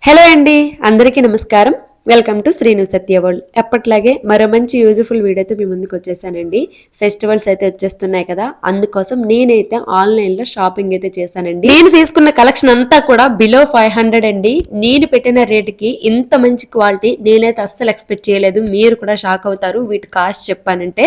Hello అండి, అందరికీ నమస్కారం. Welcome to Srinu Satya world. ఎప్పట్లాగే మరో మంచి యూజ్ఫుల్ వీడియోతో మీ ముందుకు వచ్చేసానండి. ఫెస్టివల్స్ అయితే వచ్చేస్తున్నాయి కదా, అందుకోసం నేనైతే ఆన్లైన్లో షాపింగ్ అయితే చేశానండి. నేను తీసుకున్న కలెక్షన్ అంతా కూడా బిలో 500 అండి. నేను పెట్టిన రేటుకి ఇంత మంచి క్వాలిటీ నేనైతే అస్సలు ఎక్స్పెక్ట్ చేయలేదు. మీరు కూడా షాక్ అవుతారు వీటి కాస్ట్ చెప్పానంటే.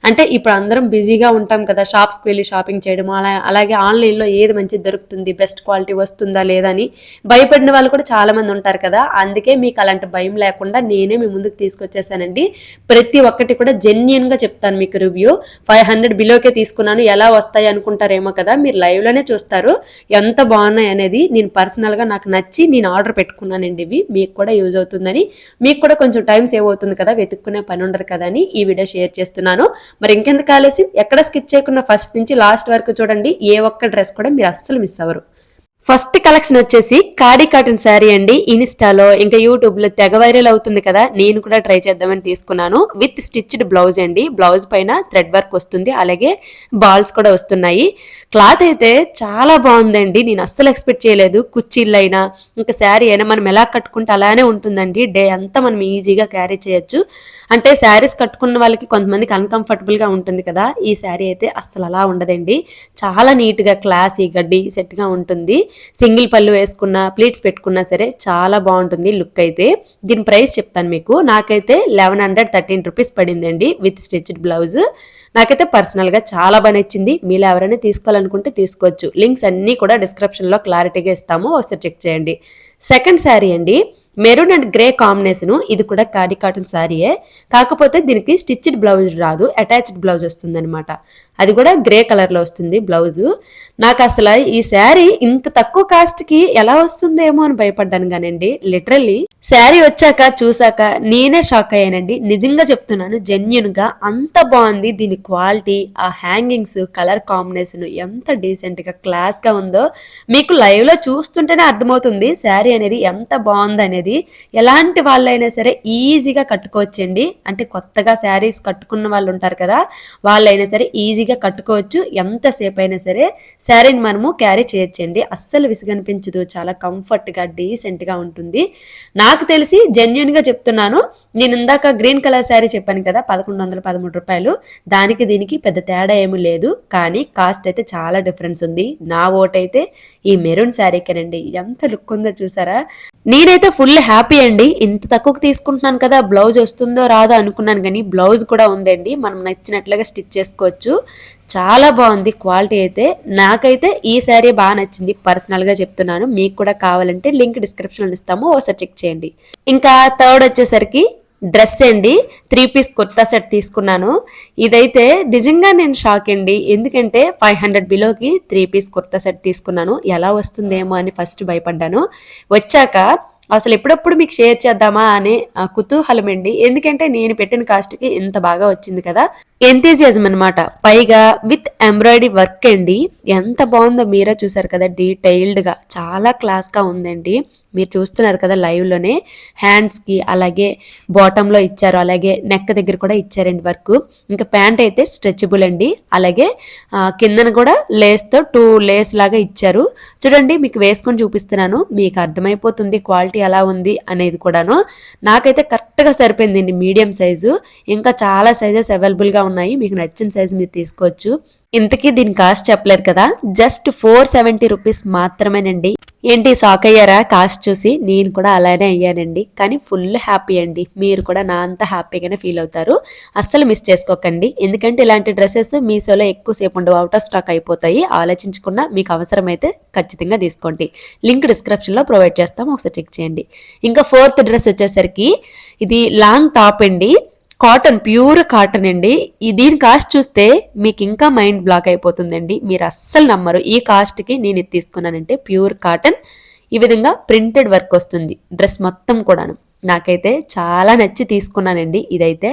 అంటే ఇప్పుడు అందరం బిజీగా ఉంటాం కదా, షాప్స్కి వెళ్ళి షాపింగ్ చేయడం, అలాగే ఆన్లైన్లో ఏది మంచి దొరుకుతుంది, బెస్ట్ క్వాలిటీ వస్తుందా లేదా అని భయపడిన వాళ్ళు కూడా చాలా మంది ఉంటారు కదా. అందుకే మీకు అలాంటి భయం లేకుండా నేనే మీ ముందుకు తీసుకొచ్చేసానండి. ప్రతి ఒక్కటి కూడా జెన్యున్ గా చెప్తాను మీకు రివ్యూ. 500 బిలోకే తీసుకున్నాను, ఎలా వస్తాయి అనుకుంటారేమో కదా, మీరు లైవ్ లోనే చూస్తారు ఎంత బాగున్నాయి అనేది. నేను పర్సనల్ గా నాకు నచ్చి నేను ఆర్డర్ పెట్టుకున్నానండి. ఇవి మీకు కూడా యూజ్ అవుతుందని, మీకు కూడా కొంచెం టైం సేవ్ అవుతుంది కదా, వెతుక్కునే పని ఉండదు కదా అని ఈ వీడియో షేర్ చేస్తున్నాను. మరి ఇంకెందుకు ఆలస్యం, ఎక్కడ స్కిప్ చేయకుండా ఫస్ట్ నుంచి లాస్ట్ వరకు చూడండి. ఏ ఒక్క డ్రెస్ కూడా మీరు అస్సలు మిస్ అవ్వరు. ఫస్ట్ కలెక్షన్ వచ్చేసి కాడీ కాటన్ శారీ అండి. ఇన్స్టాలో ఇంకా యూట్యూబ్ లో తెగ వైరల్ అవుతుంది కదా, నేను కూడా ట్రై చేద్దామని తీసుకున్నాను. విత్ స్టిచ్డ్ బ్లౌజ్ అండి. బ్లౌజ్ పైన థ్రెడ్ వర్క్ వస్తుంది, అలాగే బాల్స్ కూడా వస్తున్నాయి. క్లాత్ అయితే చాలా బాగుందండి, నేను అస్సలు ఎక్స్పెక్ట్ చేయలేదు. కుర్చీలు అయినా ఇంకా శారీ అయినా మనం ఎలా కట్టుకుంటే అలానే ఉంటుందండి. డే అంతా మనం ఈజీగా క్యారీ చేయొచ్చు. అంటే శారీస్ కట్టుకున్న వాళ్ళకి కొంతమందికి అన్కంఫర్టబుల్ గా ఉంటుంది కదా, ఈ శారీ అయితే అస్సలు అలా ఉండదండి. చాలా నీట్ గా క్లాసీగా డీసెంట్ గా ఉంటుంది. సింగిల్ పళ్ళు వేసుకున్నా, ప్లీట్స్ పెట్టుకున్నా సరే చాలా బాగుంటుంది లుక్ అయితే. దీని ప్రైస్ చెప్తాను మీకు. నాకైతే 1113 రూపీస్ పడిందండి విత్ స్టిచ్డ్ బ్లౌజ్. నాకైతే పర్సనల్ గా చాలా బాగా నచ్చింది. మీరు ఎవరైనా తీసుకోవాలనుకుంటే తీసుకోవచ్చు. లింక్స్ అన్ని కూడా డిస్క్రిప్షన్ లో క్లారిటీగా ఇస్తాము, ఒకసారి చెక్ చేయండి. సెకండ్ శారీ అండి, మెరూన్ అండ్ గ్రే కాంబినేషన్. ఇది కూడా కాడీ కాటన్ శారీయే, కాకపోతే దీనికి స్టిచ్డ్ బ్లౌజ్ రాదు, అటాచ్డ్ బ్లౌజ్ వస్తుంది అనమాట. అది కూడా గ్రే కలర్ లో వస్తుంది బ్లౌజ్. నాకు అసలు ఈ శారీ ఇంత తక్కువ కాస్ట్ కి ఎలా వస్తుందేమో అని భయపడ్డాను కానండి. లిటరల్లీ శారీ వచ్చాక చూసాక నేనే షాక్ అయ్యానండి. నిజంగా చెప్తున్నాను, జెన్యున్ గా అంత బాగుంది. దీని క్వాలిటీ, ఆ హ్యాంగింగ్స్, కలర్ కాంబినేషన్ ఎంత డీసెంట్ గా క్లాస్ గా ఉందో మీకు లైవ్ లో చూస్తుంటేనే అర్థమవుతుంది శారీ అనేది ఎంత బాగుంది అనేది. ఎలాంటి వాళ్ళైనా సరే ఈజీగా కట్టుకోవచ్చండి. అంటే కొత్తగా శారీస్ కట్టుకున్న వాళ్ళు ఉంటారు కదా, వాళ్ళైనా సరే ఈజీగా కట్టుకోవచ్చు. ఎంతసేపు అయినా సరే శారీని మనము క్యారీ చేయొచ్చండి. అస్సలు విసుగనిపించదు, చాలా కంఫర్ట్ గా డీసెంట్ గా ఉంటుంది. నాకు తెలిసి జెన్యున్ గా చెప్తున్నాను. నేను ఇందాక గ్రీన్ కలర్ శారీ చెప్పాను కదా, 1113 రూపాయలు. దానికి దీనికి పెద్ద తేడా ఏమీ లేదు, కానీ కాస్ట్ అయితే చాలా డిఫరెన్స్ ఉంది. నా ఓటైతే ఈ మెరూన్ శారీకేనండి. ఎంత లుక్ ఉందో చూసారా. నేనైతే ఫుల్ హ్యాపీ అండి. ఇంత తక్కువకి తీసుకుంటున్నాను కదా, బ్లౌజ్ వస్తుందో రాదో అనుకున్నాను, కానీ బ్లౌజ్ కూడా ఉందండి. మనం నచ్చినట్లుగా స్టిచ్ చేసుకోవచ్చు. చాలా బాగుంది క్వాలిటీ అయితే. నాకైతే ఈ శారీ బాగా నచ్చింది, పర్సనల్ గా చెప్తున్నాను. మీకు కూడా కావాలంటే లింక్ డిస్క్రిప్షన్ లో ఇస్తాము, ఒకసారి చెక్ చేయండి. ఇంకా థర్డ్ వచ్చేసరికి డ్రెస్ అండి. 3 పీస్ కుర్తా సెట్ తీసుకున్నాను. ఇదైతే నిజంగా నేను షాక్ అండి, ఎందుకంటే 500 బిలోకి 3 పీస్ కుర్తా సెట్ తీసుకున్నాను. ఎలా వస్తుందేమో అని ఫస్ట్ భయపడ్డాను. వచ్చాక అసలు ఎప్పుడప్పుడు మీకు షేర్ చేద్దామా అనే కుతూహలం అండి. ఎందుకంటే నేను పెట్టిన కాస్ట్కి ఇంత బాగా వచ్చింది కదా, ఎంతూజియాజం అనమాట. పైగా విత్ ఎంబ్రాయిడరీ వర్క్ అండి. ఎంత బాగుందో మీరే చూసారు కదా, డీటెయిల్డ్ గా చాలా క్లాస్ గా ఉందండి. మీరు చూస్తున్నారు కదా లైవ్ లోనే. హ్యాండ్స్ కి అలాగే బాటమ్ లో ఇచ్చారు, అలాగే నెక్ దగ్గర కూడా ఇచ్చారండి వర్క్. ఇంకా ప్యాంట్ అయితే స్ట్రెచబుల్ అండి, అలాగే కిందన కూడా లేస్ తో 2 లేస్ లాగా ఇచ్చారు. చూడండి, మీకు వేసుకొని చూపిస్తున్నాను, మీకు అర్థమైపోతుంది క్వాలిటీ ఎలా ఉంది అనేది కూడాను. నాకైతే కరెక్ట్ గా సరిపోయిందండి, మీడియం సైజు. ఇంకా చాలా సైజెస్ అవైలబుల్ గా ఉన్నాయి, మీకు నచ్చిన సైజు మీరు తీసుకోవచ్చు. ఇంతకీ దీని కాస్ట్ చెప్పలేదు కదా, జస్ట్ 470 రూపీస్ మాత్రమేనండి. ఏంటి షాక్ అయ్యారా కాస్ట్ చూసి? నేను కూడా అలానే అయ్యానండి, కానీ ఫుల్ హ్యాపీ అండి. మీరు కూడా నా అంత హ్యాపీగానే ఫీల్ అవుతారు. అస్సలు మిస్ చేసుకోకండి, ఎందుకంటే ఇలాంటి డ్రెస్సెస్ మీషోలో ఎక్కువసేపు ఉండవు, అవుట్ ఆఫ్ స్టాక్ అయిపోతాయి. ఆలోచించకుండా మీకు అవసరమైతే ఖచ్చితంగా తీసుకోండి. లింక్ డిస్క్రిప్షన్ లో ప్రొవైడ్ చేస్తాం, ఒకసారి చెక్ చేయండి. ఇంకా ఫోర్త్ డ్రెస్ వచ్చేసరికి ఇది లాంగ్ టాప్ అండి. కాటన్, ప్యూర్ కాటన్ అండి. దీని కాస్ట్ చూస్తే మీకు ఇంకా మైండ్ బ్లాక్ అయిపోతుందండి. మీరు అస్సలు నమ్మరు, ఈ కాస్ట్ కి నేను ఇది తీసుకున్నానంటే. ప్యూర్ కాటన్, ఈ విధంగా ప్రింటెడ్ వర్క్ వస్తుంది డ్రెస్ మొత్తం కూడాను. నాకైతే చాలా నచ్చి తీసుకున్నానండి. ఇదైతే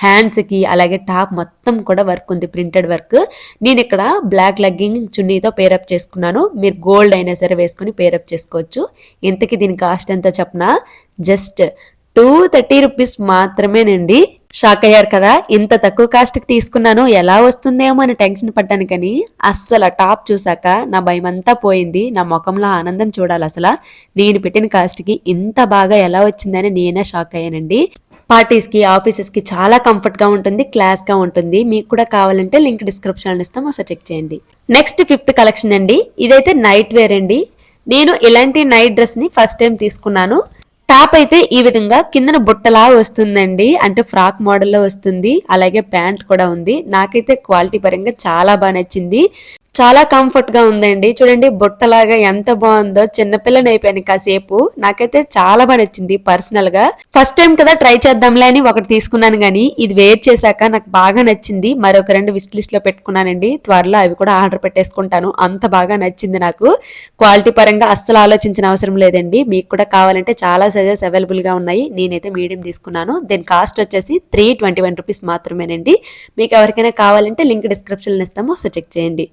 హ్యాండ్స్ కి అలాగే టాప్ మొత్తం కూడా వర్క్ ఉంది, ప్రింటెడ్ వర్క్. నేను ఇక్కడ బ్లాక్ లెగ్గింగ్ చున్నీతో పేరప్ చేసుకున్నాను. మీరు గోల్డ్ అయినా సరే వేసుకుని పేరప్ చేసుకోవచ్చు. ఇంతకీ దీని కాస్ట్ ఎంతో చెప్పనా, జస్ట్ 230 రూపీస్ మాత్రమేనండి. షాక్ అయ్యారు కదా, ఇంత తక్కువ కాస్ట్ కి తీసుకున్నాను ఎలా వస్తుందేమో అని టెన్షన్ పడ్డాను, కానీ అస్సలు టాప్ చూసాక నా భయం అంతా పోయింది. నా ముఖంలో ఆనందం చూడాలి. అసలు నేను పెట్టిన కాస్ట్ కి ఇంత బాగా ఎలా వచ్చిందని నేనే షాక్ అయ్యానండి. పార్టీస్ కి, ఆఫీసెస్ కి చాలా కంఫర్ట్ గా ఉంటుంది, క్లాస్ గా ఉంటుంది. మీకు కూడా కావాలంటే లింక్ డిస్క్రిప్షన్ ఇస్తాం, ఒకసారి చెక్ చేయండి. నెక్స్ట్ 5th కలెక్షన్ అండి. ఇదైతే నైట్ వేర్ అండి. నేను ఇలాంటి నైట్ డ్రెస్ ని ఫస్ట్ టైం తీసుకున్నాను. టాప్ అయితే ఈ విధంగా కిందన బుట్టలా వస్తుందండి, అంటే ఫ్రాక్ మోడల్లో వస్తుంది. అలాగే ప్యాంట్ కూడా ఉంది. నాకైతే క్వాలిటీ పరంగా చాలా బాగా నచ్చింది. చాలా కంఫర్ట్ గా ఉందండి. చూడండి బుట్టలాగా ఎంత బాగుందో. చిన్నపిల్లని అయిపోయాను కాసేపు. నాకైతే చాలా బాగా నచ్చింది పర్సనల్ గా. ఫస్ట్ టైం కదా ట్రై చేద్దాంలే అని ఒకటి తీసుకున్నాను, గానీ ఇది వేర్ చేశాక నాకు బాగా నచ్చింది. మరొక 2 విష్ లిస్ట్ లో పెట్టుకున్నానండి. త్వరలో అవి కూడా ఆర్డర్ పెట్టేసుకుంటాను. అంత బాగా నచ్చింది నాకు. క్వాలిటీ పరంగా అస్సలు ఆలోచించిన అవసరం లేదండి. మీకు కూడా కావాలంటే చాలా సైజెస్ అవైలబుల్ గా ఉన్నాయి. నేనైతే మీడియం తీసుకున్నాను. దీని కాస్ట్ వచ్చేసి 321 రూపీస్ మాత్రమేనండి. మీకు ఎవరికైనా కావాలంటే లింక్ డిస్క్రిప్షన్ లో ఇస్తాము, సో చెక్ చేయండి.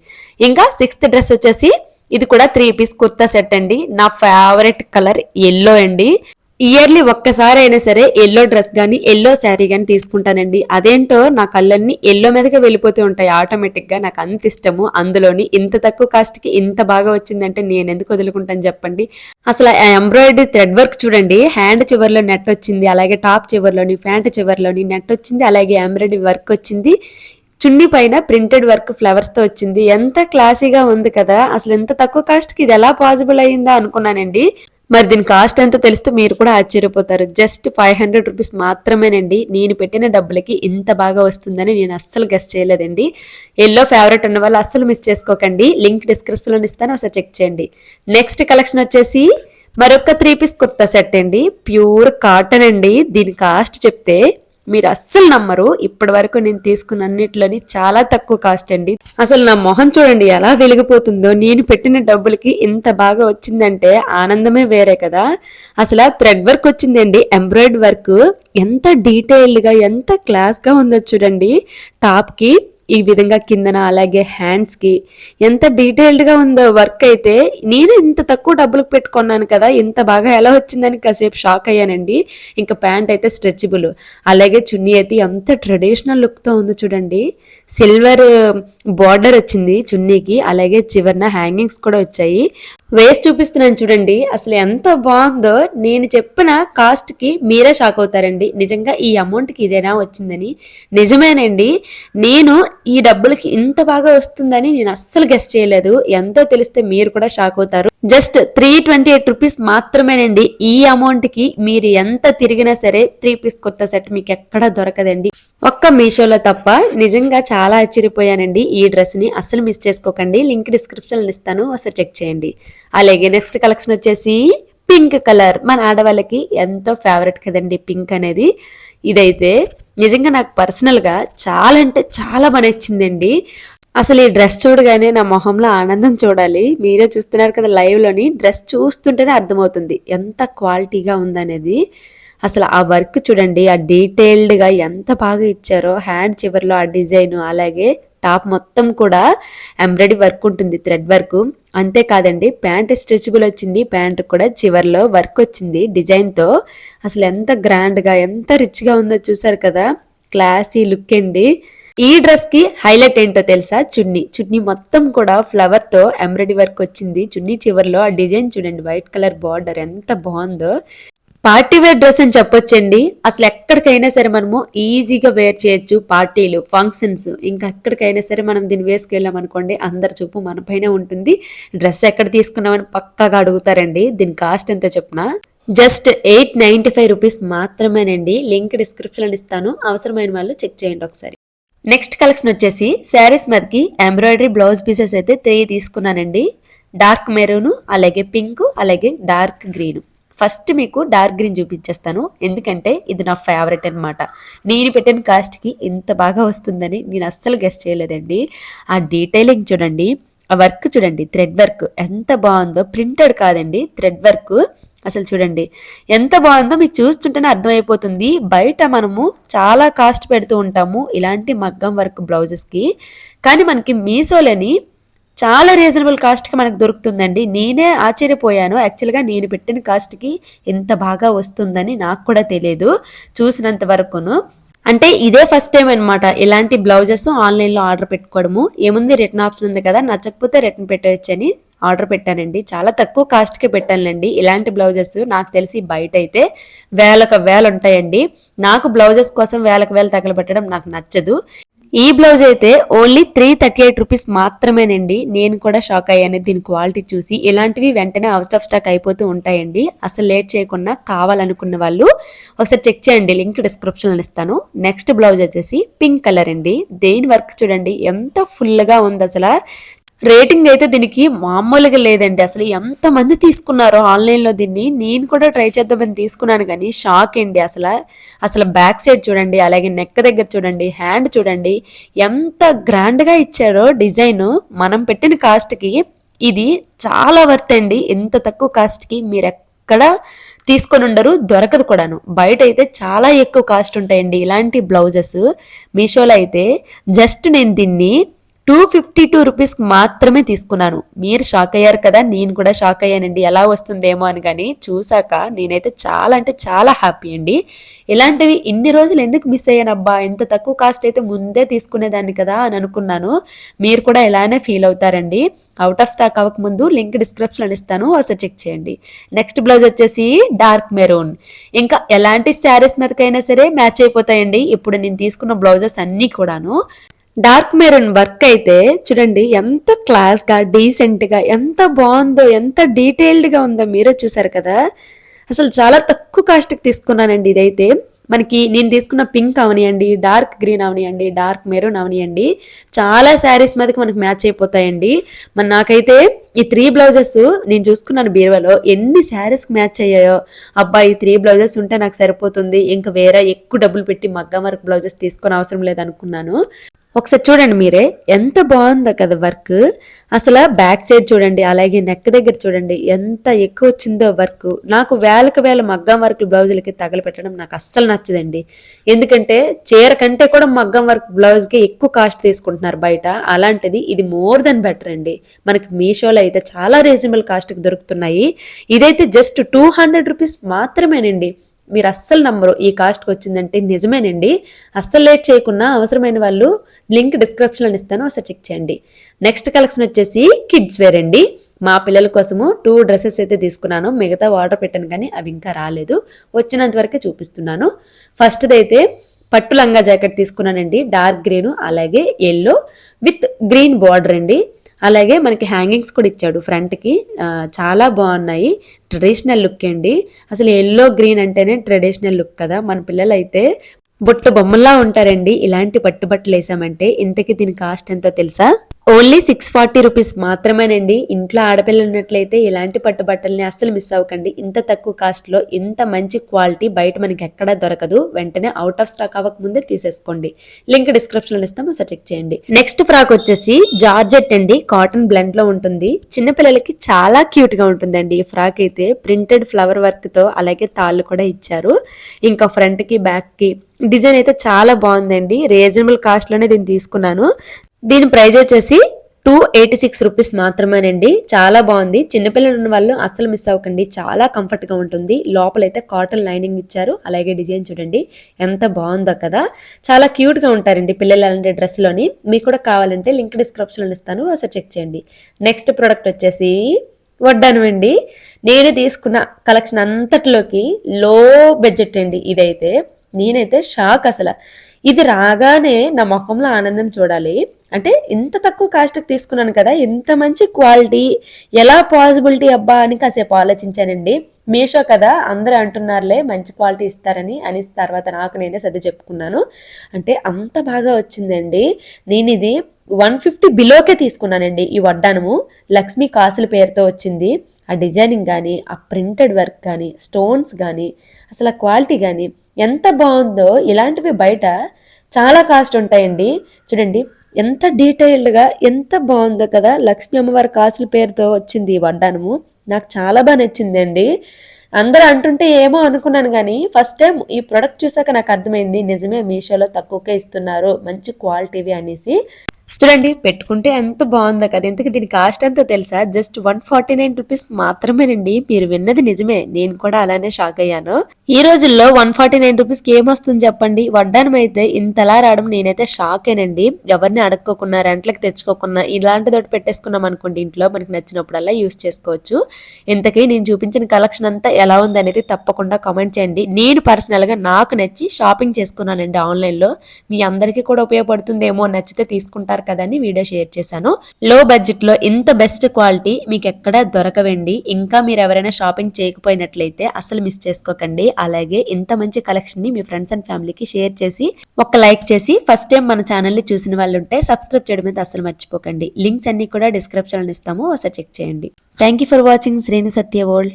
ఇంకా 6th డ్రెస్ వచ్చేసి ఇది కూడా 3 పీస్ కుర్తా సెట్ అండి. నా ఫేవరెట్ కలర్ ఎల్లో అండి. ఇయర్లీ ఒక్కసారి అయినా సరే ఎల్లో డ్రెస్ గానీ ఎల్లో శారీ గానీ తీసుకుంటానండి. అదేంటో నా కళ్ళన్నీ ఎల్లో మీదగా వెళ్ళిపోతూ ఉంటాయి ఆటోమేటిక్ గా. నాకు అంత ఇష్టము. అందులోని ఇంత తక్కువ కాస్ట్ కి ఇంత బాగా వచ్చిందంటే నేను ఎందుకు వదులుకుంటాను చెప్పండి. అసలు ఎంబ్రాయిడరీ థ్రెడ్ వర్క్ చూడండి. హ్యాండ్ చివర్లో నెట్ వచ్చింది, అలాగే టాప్ చివర్లోని, ప్యాంట్ చివర్లోని నెట్ వచ్చింది, అలాగే ఎంబ్రాయిడరీ వర్క్ వచ్చింది. చున్నీ పైన ప్రింటెడ్ వర్క్ ఫ్లవర్స్ తో వచ్చింది. ఎంత క్లాసీగా ఉంది కదా. అసలు ఎంత తక్కువ కాస్ట్ కి ఇది ఎలా పాసిబుల్ అయ్యిందా అనుకున్నానండి. మరి దీని కాస్ట్ ఎంతో తెలిస్తే మీరు కూడా ఆశ్చర్యపోతారు. జస్ట్ 500 రూపీస్ మాత్రమేనండి. నేను పెట్టిన డబ్బులకి ఇంత బాగా వస్తుందని నేను అస్సలు గెస్ చేయలేదండి. ఎల్లో ఫేవరెట్ ఉన్న వాళ్ళు అస్సలు మిస్ చేసుకోకండి. లింక్ డిస్క్రిప్షన్ లో ఇస్తాను, ఒకసారి చెక్ చేయండి. నెక్స్ట్ కలెక్షన్ వచ్చేసి మరొక 3 పీస్ కుర్తా సెట్ అండి. ప్యూర్ కాటన్ అండి. దీని కాస్ట్ చెప్తే మీరు అస్సలు నమ్మరు. ఇప్పటి వరకు నేను తీసుకున్న అన్నిట్లోని చాలా తక్కువ కాస్ట్ అండి. అసలు నా మొహం చూడండి ఎలా వెలిగిపోతుందో. నేను పెట్టిన డబ్బులకి ఇంత బాగా వచ్చిందంటే ఆనందమే వేరే కదా. అసలు థ్రెడ్ వర్క్ వచ్చిందండి, ఎంబ్రాయిడరీ వర్క్. ఎంత డీటెయిల్డ్ గా, ఎంత క్లాస్ గా ఉందో చూడండి. టాప్ కి ఈ విధంగా కిందన, అలాగే హ్యాండ్స్ కి ఎంత డీటెయిల్డ్ గా ఉందో వర్క్ అయితే. నేను ఇంత తక్కువ డబ్బులకు పెట్టుకున్నాను కదా, ఇంత బాగా ఎలా వచ్చిందని కాసేపు షాక్ అయ్యానండి. ఇంకా ప్యాంట్ అయితే స్ట్రెచబుల్, అలాగే చున్నీ అయితే ఎంత ట్రెడిషనల్ లుక్ తో ఉందో చూడండి. సిల్వర్ బార్డర్ వచ్చింది చున్నీకి, అలాగే చివరన హ్యాంగింగ్స్ కూడా వచ్చాయి. వేస్ట్ చూపిస్తున్నాను చూడండి. అసలు ఎంత బాగుందో. నేను చెప్పిన కాస్ట్ కి మీరే షాక్ అవుతారండి. నిజంగా ఈ అమౌంట్ కి ఇదేనా వచ్చిందని. నిజమేనండి. నేను ఈ డబ్బులకి ఇంత బాగా వస్తుందని నేను అస్సలు గెస్ చేయలేదు. ఎంతో తెలిస్తే మీరు కూడా షాక్ అవుతారు. జస్ట్ 328 రూపీస్ మాత్రమేనండి. ఈ అమౌంట్ కి మీరు ఎంత తిరిగినా సరే 3 పీస్ కుర్తా సెట్ మీకు ఎక్కడా దొరకదండి, ఒక్క మీషోలో తప్ప. నిజంగా చాలా ఆశ్చర్యపోయానండి. ఈ డ్రెస్ ని అస్సలు మిస్ చేసుకోకండి. లింక్ డిస్క్రిప్షన్ ఇస్తాను, ఒకసారి చెక్ చేయండి. అలాగే నెక్స్ట్ కలెక్షన్ వచ్చేసి పింక్ కలర్. మన ఆడవాళ్ళకి ఎంతో ఫేవరెట్ కదండి పింక్ అనేది. ఇదైతే నిజంగా నాకు పర్సనల్ గా చాలా అంటే చాలా బాగా నచ్చిందండి. అసలు ఈ డ్రెస్ చూడగానే నా మొహంలో ఆనందం చూడాలి. మీరే చూస్తున్నారు కదా లైవ్ లోని. డ్రెస్ చూస్తుంటేనే అర్థమవుతుంది ఎంత క్వాలిటీగా ఉందనేది. అసలు ఆ వర్క్ చూడండి, ఆ డీటెయిల్డ్ గా ఎంత బాగా ఇచ్చారో. హ్యాండ్ చివర్లో ఆ డిజైన్, అలాగే టాప్ మొత్తం కూడా ఎంబ్రాయిడరీ వర్క్ ఉంటుంది, థ్రెడ్ వర్క్. అంతేకాదండి ప్యాంట్ స్ట్రెచబుల్ వచ్చింది. ప్యాంట్ కూడా చివర్లో వర్క్ వచ్చింది డిజైన్ తో. అసలు ఎంత గ్రాండ్ గా, ఎంత రిచ్ గా ఉందో చూసారు కదా. క్లాసీ లుక్ అండి. ఈ డ్రెస్ కి హైలైట్ ఏంటో తెలుసా? చున్నీ మొత్తం కూడా ఫ్లవర్ తో ఎంబ్రాయిడరీ వర్క్ వచ్చింది. చున్నీ చివర్లో ఆ డిజైన్ చూడండి, వైట్ కలర్ బార్డర్ ఎంత బాగుందో. పార్టీ వేర్ డ్రెస్ అని చెప్పొచ్చండి. అసలు ఎక్కడికైనా సరే మనము ఈజీగా వేర్ చేయొచ్చు. పార్టీలు, ఫంక్షన్స్, ఇంకా ఎక్కడికైనా సరే మనం దీన్ని వేసుకెళ్ళాం అనుకోండి, అందరి చూపు మన పైన ఉంటుంది. డ్రెస్ ఎక్కడ తీసుకున్నామని పక్కాగా అడుగుతారండి. దీని కాస్ట్ ఎంత చెప్పినా జస్ట్ 895 రూపీస్ మాత్రమేనండి. లింక్ డిస్క్రిప్షన్ లో ఇస్తాను, అవసరమైన వాళ్ళు చెక్ చేయండి ఒకసారి. నెక్స్ట్ కలెక్షన్ వచ్చేసి శారీస్ మీదకి ఎంబ్రాయిడరీ బ్లౌజ్ పీసెస్ అయితే 3 తీసుకున్నానండి. డార్క్ మెరూన్, అలాగే పింక్, అలాగే డార్క్ గ్రీన్. ఫస్ట్ మీకు డార్క్ గ్రీన్ చూపించేస్తాను, ఎందుకంటే ఇది నా ఫేవరెట్ అనమాట. నేను పెట్టిన కాస్ట్కి ఇంత బాగా వస్తుందని నేను అస్సలు గెస్ చేయలేదండి. ఆ డీటెయిలింగ్ చూడండి, ఆ వర్క్ చూడండి, థ్రెడ్ వర్క్ ఎంత బాగుందో. ప్రింటెడ్ కాదండి, థ్రెడ్ వర్క్. అసలు చూడండి ఎంత బాగుందో, మీకు చూస్తుంటేనే అర్థమైపోతుంది. బయట మనము చాలా కాస్ట్ పెడుతూ ఉంటాము ఇలాంటి మగ్గం వర్క్ బ్లౌజెస్కి, కానీ మనకి మీషోలోని చాలా రీజనబుల్ కాస్ట్కి మనకు దొరుకుతుందండి. నేనే ఆశ్చర్యపోయాను. యాక్చువల్గా నేను పెట్టిన కాస్ట్కి ఇంత బాగా వస్తుందని నాకు కూడా తెలియదు చూసినంత వరకును. అంటే ఇదే ఫస్ట్ టైం అనమాట ఇలాంటి బ్లౌజెస్ ఆన్లైన్లో ఆర్డర్ పెట్టుకోవడము. ఏముంది, రిటర్న్ ఆప్షన్ ఉంది కదా, నచ్చకపోతే రిటర్న్ పెట్టవచ్చని ఆర్డర్ పెట్టానండి. చాలా తక్కువ కాస్ట్కే పెట్టానులేండి. ఇలాంటి బ్లౌజెస్ నాకు తెలిసి బయట అయితే వేలకు వేలు ఉంటాయండి. నాకు బ్లౌజెస్ కోసం వేలకు వేలు తగలబెట్టడం నాకు నచ్చదు. ఈ బ్లౌజ్ అయితే ఓన్లీ 338 రూపీస్ మాత్రమేనండి. నేను కూడా షాక్ అయ్యాను దీని క్వాలిటీ చూసి. ఇలాంటివి వెంటనే అవుట్ ఆఫ్ స్టాక్ అయిపోతూ ఉంటాయండి. అసలు లేట్ చేయకుండా కావాలనుకున్న వాళ్ళు ఒకసారి చెక్ చేయండి, లింక్ డిస్క్రిప్షన్లో ఇస్తాను. నెక్స్ట్ బ్లౌజ్ వచ్చేసి పింక్ కలర్ అండి. దేని వర్క్ చూడండి ఎంత ఫుల్గా ఉంది. అసలు రేటింగ్ అయితే దీనికి మామూలుగా లేదండి. అసలు ఎంతమంది తీసుకున్నారో ఆన్లైన్లో దీన్ని. నేను కూడా ట్రై చేద్దామని తీసుకున్నాను కానీ షాక్ అండి. అసలు బ్యాక్ సైడ్ చూడండి, అలాగే నెక్ దగ్గర చూడండి, హ్యాండ్ చూడండి, ఎంత గ్రాండ్గా ఇచ్చారో డిజైన్. మనం పెట్టిన కాస్ట్కి ఇది చాలా వర్త్ అండి. ఎంత తక్కువ కాస్ట్కి మీరు ఎక్కడ తీసుకొని ఉండరు, దొరకదు కూడాను. బయట అయితే చాలా ఎక్కువ కాస్ట్ ఉంటాయండి ఇలాంటి బ్లౌజెస్. మీషోలో అయితే జస్ట్ నేను దీన్ని 252 రూపీస్కి మాత్రమే తీసుకున్నాను. మీరు షాక్ అయ్యారు కదా, నేను కూడా షాక్ అయ్యానండి ఎలా వస్తుందేమో అని. కానీ చూసాక నేనైతే చాలా అంటే చాలా హ్యాపీ అండి. ఇలాంటివి ఇన్ని రోజులు ఎందుకు మిస్ అయ్యానబ్బా, ఎంత తక్కువ కాస్ట్ అయితే ముందే తీసుకునేదాన్ని కదా అని అనుకున్నాను. మీరు కూడా ఇలానే ఫీల్ అవుతారండి. అవుట్ ఆఫ్ స్టాక్ అవ్వకముందు లింక్ డిస్క్రిప్షన్లో ఇస్తాను, ఒకసారి చెక్ చేయండి. నెక్స్ట్ బ్లౌజ్ వచ్చేసి డార్క్ మెరూన్. ఇంకా ఎలాంటి శారీస్ మీదకైనా సరే మ్యాచ్ అయిపోతాయండి ఇప్పుడు నేను తీసుకున్న బ్లౌజెస్ అన్నీ కూడాను. డార్క్ మెరూన్ వర్క్ అయితే చూడండి ఎంత క్లాస్గా డీసెంట్గా ఎంత బాగుందో, ఎంత డీటెయిల్డ్గా ఉందో మీరే చూసారు కదా. అసలు చాలా తక్కువ కాస్ట్కి తీసుకున్నానండి. ఇదైతే మనకి నేను తీసుకున్న పింక్ అవనియండి, డార్క్ గ్రీన్ అవనియండి, డార్క్ మెరూన్ అవనియండి, చాలా శారీస్ మీదకి మనకి మ్యాచ్ అయిపోతాయండి. మరి నాకైతే ఈ 3 బ్లౌజెస్ నేను చూసుకున్నాను బీరువాలో, ఎన్ని శారీస్కి మ్యాచ్ అయ్యాయో. అబ్బా ఈ 3 బ్లౌజెస్ ఉంటే నాకు సరిపోతుంది, ఇంకా వేరే ఎక్కువ డబ్బులు పెట్టి మగ్గం వర్క్ బ్లౌజెస్ తీసుకొని అవసరం లేదనుకున్నాను. ఒకసారి చూడండి మీరే ఎంత బాగుందో కదా వర్క్. అసలు బ్యాక్ సైడ్ చూడండి, అలాగే నెక్ దగ్గర చూడండి ఎంత ఎక్కువ వచ్చిందో వర్క్. నాకు వేలకు వేల మగ్గం వర్క్ బ్లౌజులకి తగలపెట్టడం నాకు అస్సలు నచ్చదండి. ఎందుకంటే చీర కంటే కూడా మగ్గం వర్క్ బ్లౌజ్కి ఎక్కువ కాస్ట్ తీసుకుంటున్నారు బయట. అలాంటిది ఇది మోర్ దెన్ బెటర్ అండి. మనకి మీషోలో అయితే చాలా రీజనబుల్ కాస్ట్కి దొరుకుతున్నాయి. ఇదైతే జస్ట్ 200 రూపీస్ మాత్రమేనండి. మీరు అస్సలు నమ్మరు ఈ కాస్ట్కి వచ్చిందంటే. నిజమేనండి. అస్సలు లేట్ చేయకుండా అవసరమైన వాళ్ళు లింక్ డిస్క్రిప్షన్లో ఇస్తాను, ఒకసారి చెక్ చేయండి. నెక్స్ట్ కలెక్షన్ వచ్చేసి కిడ్స్ వేర్ అండి. మా పిల్లల కోసము 2 డ్రెస్సెస్ అయితే తీసుకున్నాను. మిగతా ఆర్డర్ పెట్టాను కానీ అవి ఇంకా రాలేదు, వచ్చినంత వరకే చూపిస్తున్నాను. ఫస్ట్ది అయితే పట్టు లంగా జాకెట్ తీసుకున్నానండి. డార్క్ గ్రీన్ అలాగే ఎల్లో విత్ గ్రీన్ బార్డర్ అండి. అలాగే మనకి హ్యాంగింగ్స్ కూడా ఇచ్చాడు ఫ్రంట్కి, చాలా బాగున్నాయి. ట్రెడిషనల్ లుక్ అండి. అసలు ఎల్లో గ్రీన్ అంటేనే ట్రెడిషనల్ లుక్ కదా. మన పిల్లలు అయితే బొట్లు బొమ్మల్లా ఉంటారండి ఇలాంటి పట్టుబట్టలు వేసామంటే. ఇంతకీ దీని కాస్ట్ ఎంతో తెలుసా? ఓన్లీ 640 రూపీస్ మాత్రమేనండి. ఇంట్లో ఆడపిల్లలు ఉన్నట్లయితే ఇలాంటి పట్టుబట్టల్ని అస్సలు మిస్ అవ్వకండి. ఇంత తక్కువ కాస్ట్లో ఇంత మంచి క్వాలిటీ బయట మనకి ఎక్కడా దొరకదు. వెంటనే అవుట్ ఆఫ్ స్టాక్ అవ్వక ముందే తీసేసుకోండి. లింక్ డిస్క్రిప్షన్లో ఇస్తాము, ఒకసారి చెక్ చేయండి. నెక్స్ట్ ఫ్రాక్ వచ్చేసి జార్జెట్ అండి, కాటన్ బ్లెండ్ లో ఉంటుంది. చిన్నపిల్లలకి చాలా క్యూట్ గా ఉంటుందండి ఈ ఫ్రాక్ అయితే. ప్రింటెడ్ ఫ్లవర్ వర్క్ తో అలాగే తాళ్ళు కూడా ఇచ్చారు. ఇంకా ఫ్రంట్ కి బ్యాక్ కి డిజైన్ అయితే చాలా బాగుందండి. రీజనబుల్ కాస్ట్ లోనే దీన్ని తీసుకున్నాను. దీని ప్రైస్ వచ్చేసి 286 రూపీస్ మాత్రమేనండి. చాలా బాగుంది. చిన్నపిల్లలు ఉన్న వాళ్ళు అస్సలు మిస్ అవ్వకండి, చాలా కంఫర్ట్ గా ఉంటుంది. లోపలైతే కాటన్ లైనింగ్ ఇచ్చారు. అలాగే డిజైన్ చూడండి ఎంత బాగుందో కదా. చాలా క్యూట్ గా ఉంటారండి పిల్లలు అలాంటి డ్రెస్ లోని. మీకు కూడా కావాలంటే లింక్ డిస్క్రిప్షన్ లో ఇస్తాను, ఒకసారి చెక్ చేయండి. నెక్స్ట్ ప్రోడక్ట్ వచ్చేసి వడ్డానం అండి. నేను తీసుకున్న కలెక్షన్ అంతట్లోకి లో బడ్జెట్ అండి ఇదైతే. నేనైతే షాక్. అసలు ఇది రాగానే నా ముఖంలో ఆనందం చూడాలి. అంటే ఇంత తక్కువ కాస్ట్కి తీసుకున్నాను కదా, ఇంత మంచి క్వాలిటీ ఎలా పాసిబిలిటీ అబ్బా అని కాసేపు ఆలోచించానండి. మీషో కదా అందరూ అంటున్నారులే మంచి క్వాలిటీ ఇస్తారని, అని తర్వాత నాకు నేనే సర్ది చెప్పుకున్నాను. అంటే అంత బాగా వచ్చిందండి. నేను ఇది 150 బిలోకే తీసుకున్నానండి. ఈ వడ్డానము లక్ష్మీ కాసుల పేరుతో వచ్చింది. ఆ డిజైనింగ్ కానీ, ఆ ప్రింటెడ్ వర్క్ కానీ, స్టోన్స్ కానీ, అసలు ఆ క్వాలిటీ కానీ ఎంత బాగుందో. ఇలాంటివి బయట చాలా కాస్ట్ ఉంటాయండి. చూడండి ఎంత డీటెయిల్డ్గా ఎంత బాగుందో కదా. లక్ష్మీ అమ్మవారి కాసుల పేరుతో వచ్చింది ఈ వడ్డానము. నాకు చాలా బాగా నచ్చిందండి. అందరూ అంటుంటే ఏమో అనుకున్నాను కానీ ఫస్ట్ టైం ఈ ప్రోడక్ట్ చూసాక నాకు అర్థమైంది నిజమే మీషోలో తక్కువకే ఇస్తున్నారు మంచి క్వాలిటీవి అనేసి. చూడండి పెట్టుకుంటే ఎంత బాగుందో కదా. ఇంతకు దీని కాస్ట్ ఎంతో తెలుసా? జస్ట్ 149 రూపీస్ మాత్రమేనండి. మీరు విన్నది నిజమే, నేను కూడా అలానే షాక్ అయ్యాను. ఈ రోజుల్లో 149 రూపీస్ కి ఏమొస్తుంది చెప్పండి. వడ్డానం అయితే ఇంతలా రావడం నేనైతే షాక్ ఏనండి. ఎవరిని అడక్కోకుండా రెంట్లకు తెచ్చుకోకుండా ఇలాంటిదోటి పెట్టేసుకున్నాం అనుకోండి, ఇంట్లో మనకి నచ్చినప్పుడల్లా యూస్ చేసుకోవచ్చు. ఇంతకీ నేను చూపించిన కలెక్షన్ అంతా ఎలా ఉంది అనేది తప్పకుండా కామెంట్ చేయండి. నేను పర్సనల్ గా నాకు నచ్చి షాపింగ్ చేసుకున్నానండి ఆన్లైన్ లో. మీ అందరికీ కూడా ఉపయోగపడుతుందేమో, నచ్చితే తీసుకుంటారు కదని వీడియో షేర్ చేశాను. లో బడ్జెట్ లో ఇంత బెస్ట్ క్వాలిటీ మీకు ఎక్కడ దొరకవండి. ఇంకా మీరు ఎవరైనా షాపింగ్ చేయకపోయినట్లయితే అసలు మిస్ చేసుకోకండి. అలాగే ఇంత మంచి కలెక్షన్ ని మీ ఫ్రెండ్స్ అండ్ ఫ్యామిలీకి షేర్ చేసి ఒక లైక్ చేసి, ఫస్ట్ టైం మన ఛానల్ ని చూసిన వాళ్ళు ఉంటే సబ్స్క్రైబ్ చేయడం అయితే అసలు మర్చిపోకండి. లింక్స్ అన్ని కూడా డిస్క్రిప్షన్ లో ఇస్తాము, ఒకసారి చెక్ చేయండి. Thank you for watching Srinu Satya world.